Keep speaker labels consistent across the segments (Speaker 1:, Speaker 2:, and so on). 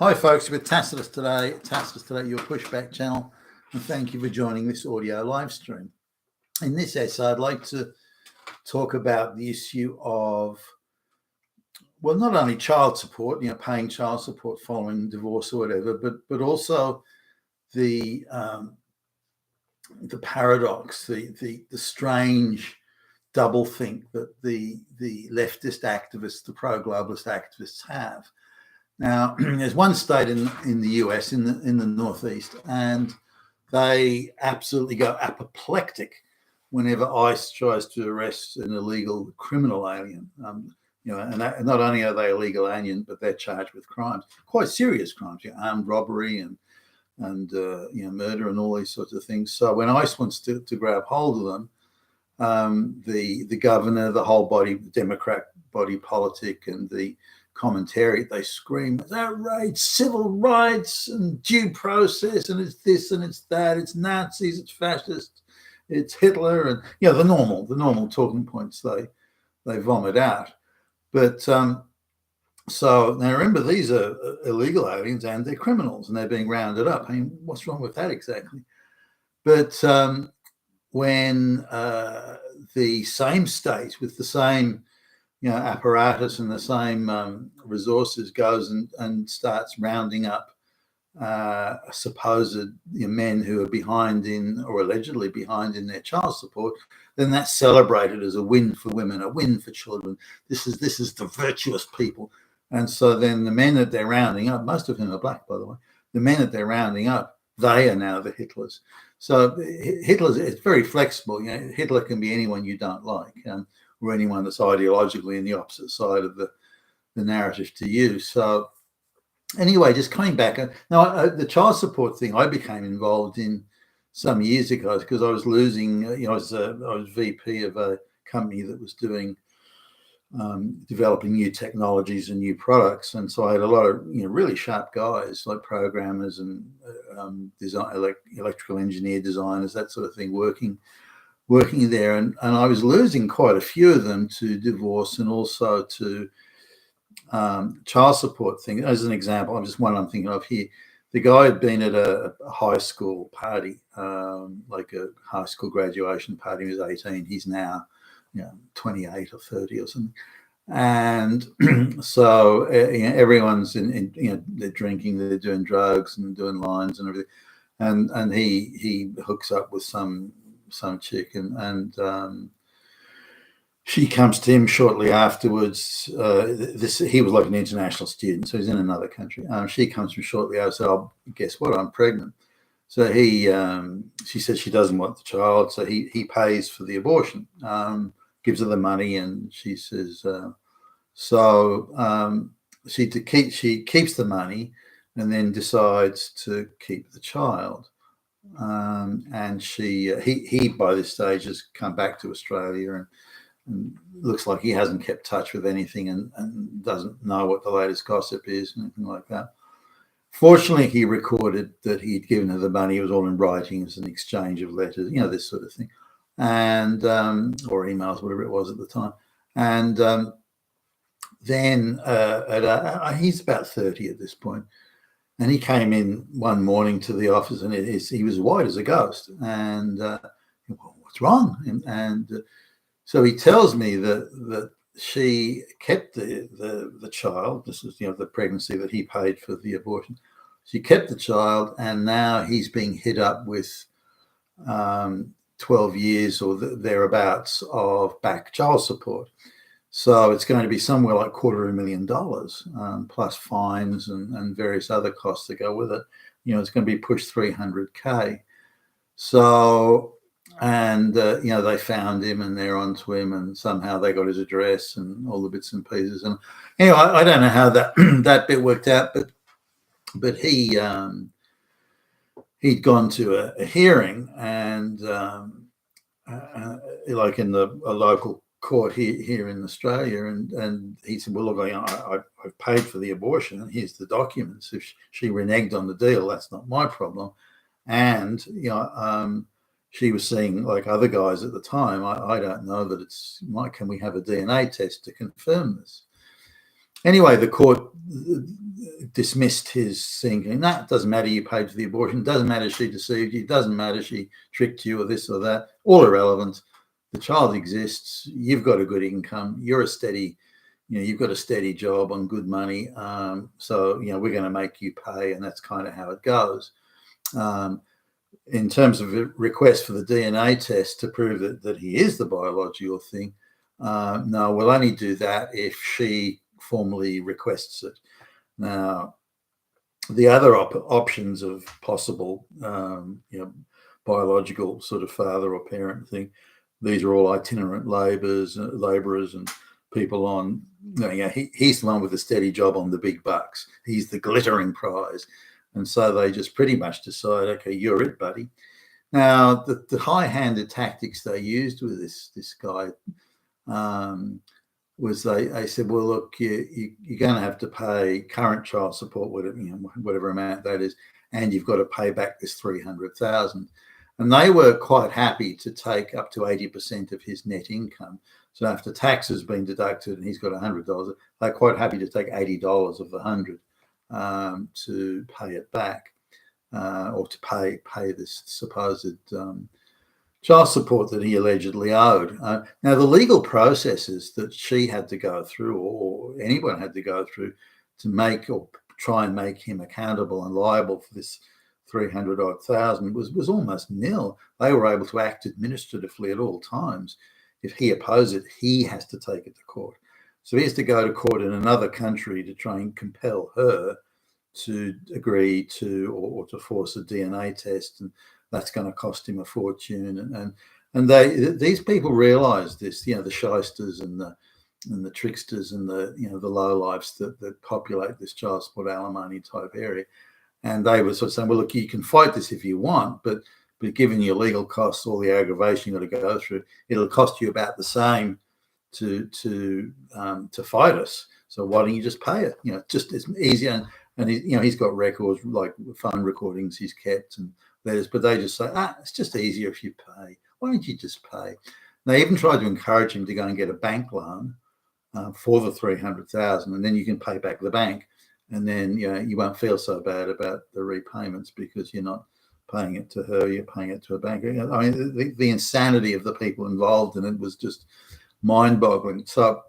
Speaker 1: Hi folks, with Tacitus today, your pushback channel, and thank you for joining this audio live stream. In this essay, I'd like to talk about the issue of, well, not only child support, paying child support following divorce or whatever, but also the paradox, the strange doublethink that the leftist activists, the pro-globalist activists have. Now, there's one state in the US, in the Northeast, and they absolutely go apoplectic whenever ICE tries to arrest an illegal criminal alien. And not only are they illegal alien, but they're charged with crimes, quite serious crimes, armed robbery and murder and all these sorts of things. So when ICE wants to grab hold of them, the governor, the whole body, Democrat body politic, and the commentary, they scream, it's outrage, civil rights and due process, and it's this and it's that, it's Nazis, it's fascists, it's Hitler, and the normal talking points they vomit out. But so now remember, these are illegal aliens and they're criminals and they're being rounded up. I mean, what's wrong with that exactly? But when the same state with the same apparatus and the same resources goes and starts rounding up supposed men who are behind in, or allegedly behind in, their child support, then that's celebrated as a win for women, a win for children. This is the virtuous people. And so then the men that they're rounding up, most of whom are black, by the way, the men that they're rounding up, they are now the Hitlers. So Hitler's, it's very flexible. Hitler can be anyone you don't like, or anyone that's ideologically in the opposite side of the narrative to you. So anyway, just coming back, now the child support thing I became involved in some years ago because I was losing, I was VP of a company that was doing, developing new technologies and new products. And so I had a lot of, really sharp guys like programmers and design, electrical engineer designers, that sort of thing, working there. And I was losing quite a few of them to divorce and also to child support thing. As an example, I'm thinking of here. The guy had been at a high school party, like a high school graduation party. He was 18. He's now, 28 or 30 or something. And so everyone's in they're drinking, they're doing drugs and doing lines and everything. And he hooks up with some chick and she comes to him shortly afterwards. He was like an international student, so he's in another country. She comes to him shortly after, said, "Oh, guess what? I'm pregnant." So she says she doesn't want the child, so he pays for the abortion, gives her the money, and she says, she keeps the money, and then decides to keep the child. And he by this stage has come back to Australia and looks like he hasn't kept touch with anything and doesn't know what the latest gossip is, anything like that. Fortunately, he recorded that he'd given her the money. It was all in writing as an exchange of letters, this sort of thing, and or emails, whatever it was at the time. And then he's about 30 at this point, and he came in one morning to the office, and he was white as a ghost. And what's wrong? And so he tells me that she kept the child. This is the pregnancy that he paid for the abortion. She kept the child, and now he's being hit up with 12 years or thereabouts of back child support. So it's going to be somewhere like $250,000 plus fines and various other costs that go with it. It's going to be pushed $300K. So. And, they found him and they're onto him, and somehow they got his address and all the bits and pieces. And anyway, I don't know how that bit worked out, but he'd gone to a hearing and like in a local court here in Australia. And he said, well, look, I've paid for the abortion and here's the documents. If she reneged on the deal, that's not my problem. And, she was seeing like other guys at the time. I don't know that can we have a DNA test to confirm this? Anyway, the court dismissed his thinking. No, it doesn't matter you paid for the abortion. It doesn't matter she deceived you. It doesn't matter she tricked you or this or that. All irrelevant. The child exists. You've got a good income. You're a steady, you've got a steady job on good money. So, we're going to make you pay. And that's kind of how it goes. In terms of a request for the DNA test to prove that he is the biological thing, no, we'll only do that if she formally requests it. Now, the other options of possible, biological sort of father or parent thing, these are all itinerant laborers and people on, he's the one with the steady job on the big bucks. He's the glittering prize. And so they just pretty much decide, okay, you're it, buddy. Now, the high-handed tactics they used with this guy was they said, well, look, you're going to have to pay current child support, whatever amount that is, and you've got to pay back this $300,000. And they were quite happy to take up to 80% of his net income. So after tax has been deducted and he's got $100, they're quite happy to take $80 of the 100 to pay it back, or to pay this supposed child support that he allegedly owed. Now, the legal processes that she had to go through, or anyone had to go through, to make or try and make him accountable and liable for this 300 odd thousand was almost nil. They were able to act administratively at all times. If he opposed it, he has to take it to court. So he has to go to court in another country to try and compel her to agree to or to force a DNA test, and that's going to cost him a fortune. And these people realize this, the shysters and the tricksters and the lowlifes that populate this child support alimony type area. And they were sort of saying, well, look, you can fight this if you want, but given your legal costs, all the aggravation you've got to go through, it'll cost you about the same to fight us. So why don't you just pay it? Just it's easier. And he's got records like phone recordings he's kept and letters, but they just say, it's just easier if you pay. Why don't you just pay? They even tried to encourage him to go and get a bank loan for the $300,000, and then you can pay back the bank, and then you won't feel so bad about the repayments because you're not paying it to her, you're paying it to a bank. I mean, the insanity of the people involved in it was just mind-boggling. So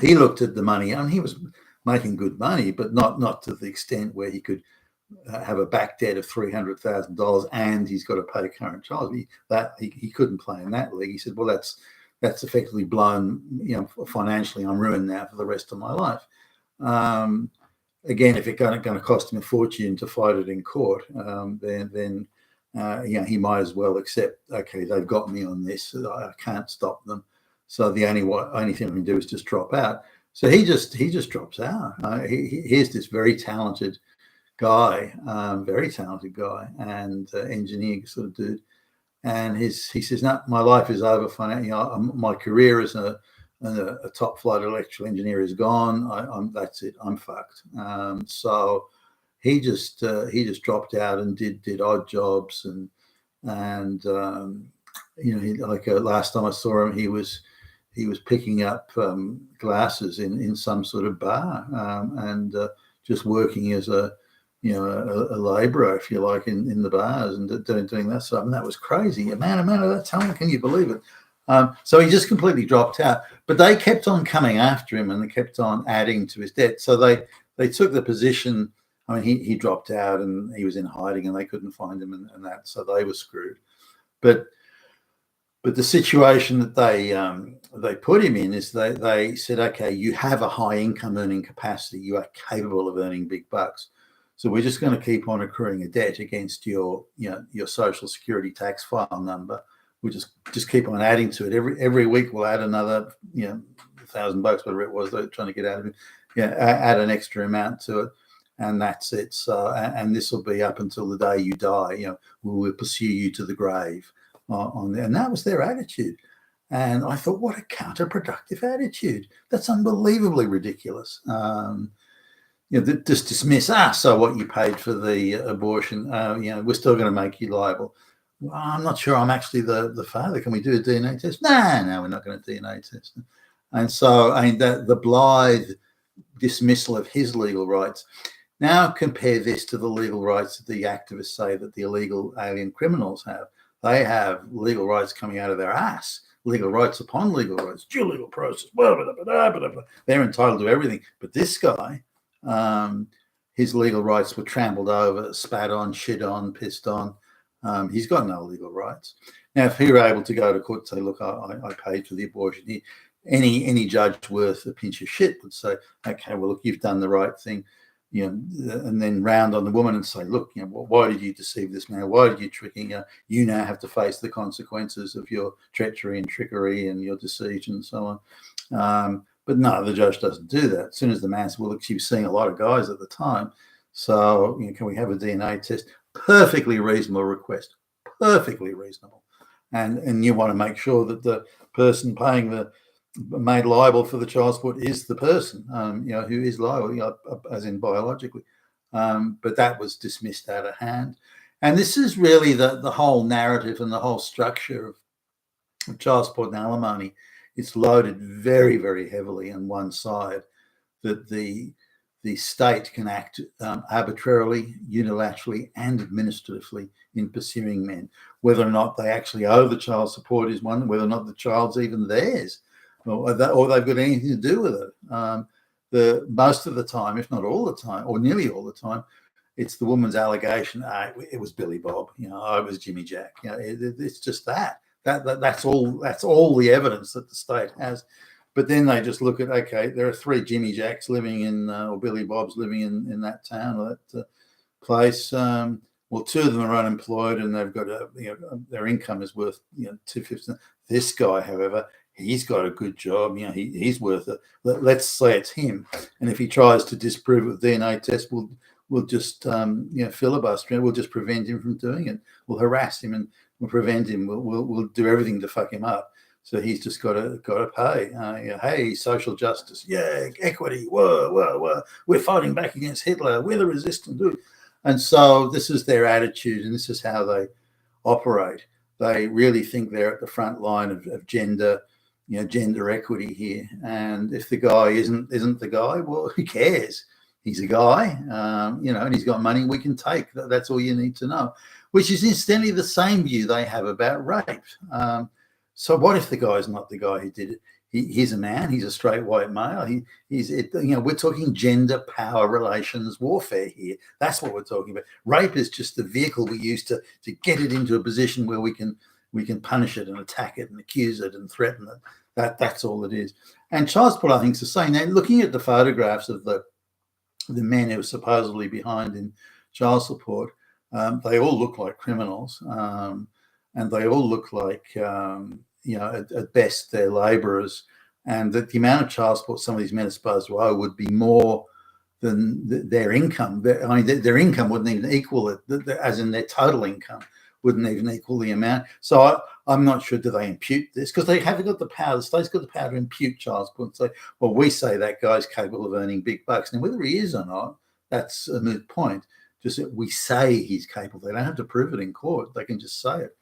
Speaker 1: he looked at the money, and he was making good money, but not to the extent where he could have a back debt of $300,000 and he's got to pay current child. He couldn't play in that league. He said, well, that's effectively blown, financially I'm ruined now for the rest of my life. Again, if it's going to cost him a fortune to fight it in court, then he might as well accept, okay, they've got me on this, I can't stop them. So the only thing I can do is just drop out. So he just drops out. Here's this very talented guy, and engineer sort of dude, and he says, no, my life is over. My career as a top flight electrical engineer is gone. That's it. I'm fucked. So he just dropped out and did odd jobs and last time I saw him, he was picking up glasses in some sort of bar and just working as a labourer, if you like, in the bars and doing that stuff. And that was crazy. Amount of that talent, can you believe it? So he just completely dropped out. But they kept on coming after him and they kept on adding to his debt. So they took the position. I mean, he dropped out and he was in hiding and they couldn't find him and that. So they were screwed. But the situation that they put him in is they said, okay, you have a high income earning capacity. You are capable of earning big bucks. So we're just going to keep on accruing a debt against your social security tax file number. We just keep on adding to it. Every week we'll add another, $1,000, whatever it was they're trying to get out of it. Add an extra amount to it, and that's it. So, and this will be up until the day you die. We will pursue you to the grave. And that was their attitude. And I thought, what a counterproductive attitude. That's unbelievably ridiculous. Just dismiss, so what, you paid for the abortion, we're still going to make you liable. Well, I'm not sure I'm actually the father. Can we do a DNA test? No, we're not going to DNA test. And so, I mean, the blithe dismissal of his legal rights Now compare this to the legal rights that the activists say that the illegal alien criminals have. They have legal rights coming out of their ass, legal rights upon legal rights, due legal process, blah, blah, blah, blah, blah, blah. They're entitled to everything. But this guy, his legal rights were trampled over, spat on, shit on, pissed on. He's got no legal rights. Now, if he were able to go to court and say, look, I paid for the abortion here, any judge worth a pinch of shit would say, okay, well, look, you've done the right thing, and then round on the woman and say, look, why did you deceive this man? Why did you trick him? You now have to face the consequences of your treachery and trickery and your deceit and so on. But no, the judge doesn't do that. As soon as the man says, well, look, she was seeing a lot of guys at the time, so can we have a DNA test? Perfectly reasonable request, perfectly reasonable. And you want to make sure that the person made liable for the child support is the person, who is liable, as in biologically. But that was dismissed out of hand. And this is really the whole narrative and the whole structure of child support and alimony. It's loaded very, very heavily on one side, that the state can act arbitrarily, unilaterally, and administratively in pursuing men. Whether or not they actually owe the child support is one, whether or not the child's even theirs, or they've got anything to do with it. Most of the time, if not all the time, or nearly all the time, it's the woman's allegation, it was Billy Bob, I was Jimmy Jack. It's just that. That's all the evidence that the state has. But then they just look at, okay, there are 3 Jimmy Jacks living in, or Billy Bobs living in that town or that place. Well, 2 of them are unemployed, and they've got their income is worth $250. This guy, however, he's got a good job. He's worth it. Let's say it's him, and if he tries to disprove it with DNA test, we'll just filibuster him. We'll just prevent him from doing it. We'll harass him and we'll prevent him. We'll do everything to fuck him up. So he's just got to pay. Hey, social justice, equity. Whoa! We're fighting back against Hitler. We're the resistant dude. And so this is their attitude, and this is how they operate. They really think they're at the front line of gender, gender equity here. And if the guy isn't the guy, well, who cares? He's a guy, and he's got money we can take. That's all you need to know. Which is incidentally the same view they have about rape. So what if the guy's not the guy who did it? He's a man. He's a straight white male. We're talking gender power relations warfare here. That's what we're talking about. Rape is just the vehicle we use to get it into a position where we can punish it and attack it and accuse it and threaten it. That's all it is. And child support, I think, is the same. Now, looking at the photographs of the men who are supposedly behind in child support, they all look like criminals, and they all look like at best they're labourers, and that the amount of child support some of these men are supposed to owe would be more than their income. Their income wouldn't even equal it, as in their total income wouldn't even equal the amount. So I'm not sure, do they impute this? Because they haven't got the power. The state's got the power to impute child support and say, well, we say that guy's capable of earning big bucks. Now, whether he is or not, that's a moot point. Just that we say he's capable. They don't have to prove it in court. They can just say it.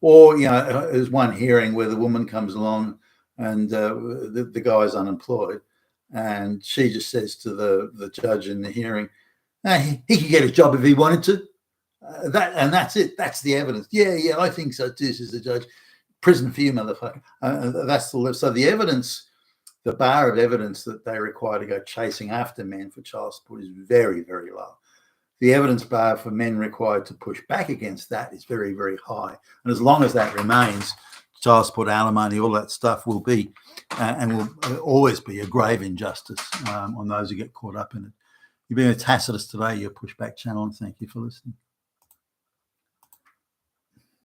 Speaker 1: Or, there's one hearing where the woman comes along and the guy's unemployed, and she just says to the judge in the hearing, he could get a job if he wanted to. That's it. That's the evidence. Yeah, I think so too, says the judge. Prison for you, motherfucker. So the evidence, the bar of evidence that they require to go chasing after men for child support is very, very low. The evidence bar for men required to push back against that is very, very high. And as long as that remains, child support, alimony, all that stuff will be and will always be a grave injustice on those who get caught up in it. You've been with Tacitus today, your Pushback channel, and thank you for listening.